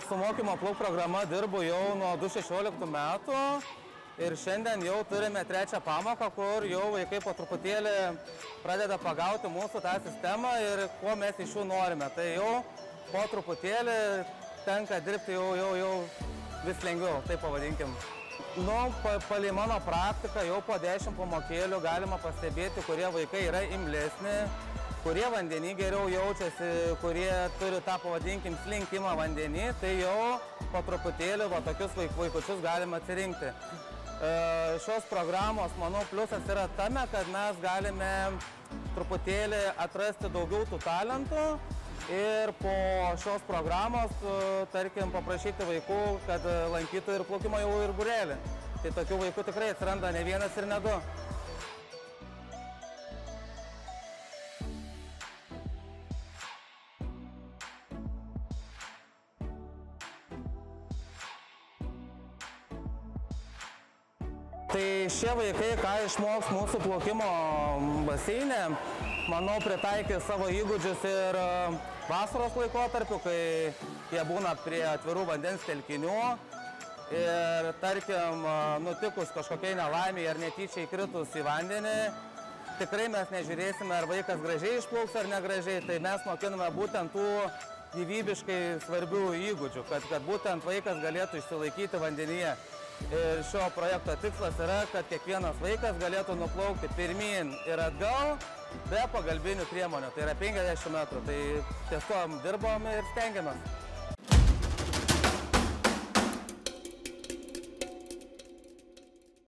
Su mokymo plauk programa dirbu jau nuo 2016 metų ir šiandien jau turime 3. pamoką, kur jau vaikai po truputėlį pradeda pagauti mūsų tą sistemą ir ko mes iš jų norime. Tai jau po truputėlį tenka dirbti jau vis lengviau, taip pavadinkim. Palei mano praktiką jau po 10 pamokėlių galima pastebėti, kurie vaikai yra imlesni, kurie vandenį geriau jaučiasi, kurie turi tą, pavadinkim, slinkimą vandenį, tai jau po truputėlį tokius vaikučius galima atsirinkti. Šios programos, manau, pliusas yra tame, kad mes galime truputėlį atrasti daugiau tų talentų ir po šios programos, tarkim, paprašyti vaikų, kad lankytų ir plaukimo jau ir būrelį. Tai tokių vaikų tikrai atsiranda ne vienas ir ne du. Tai šie vaikai, ką išmoks mūsų plaukimo baseine, manau, pritaikė savo įgūdžius ir vasaros laikotarpiu, kai jie būna prie atvirų vandens telkinių ir, tarkim, nutikus kažkokiai nelaimei ar netyčiai kritus į vandenį, tikrai mes nežiūrėsime, ar vaikas gražiai išplauks ar negražiai, tai mes mokiname būtent tų gyvybiškai svarbių įgūdžių, kad būtent vaikas galėtų išsilaikyti vandenyje. Ir šio projekto tikslas yra, kad kiekvienas vaikas galėtų nuplaukti pirmyn ir atgal be pagalbinių priemonių. Tai yra 50 metrų. Tai tiesiog dirbom ir stengiamės.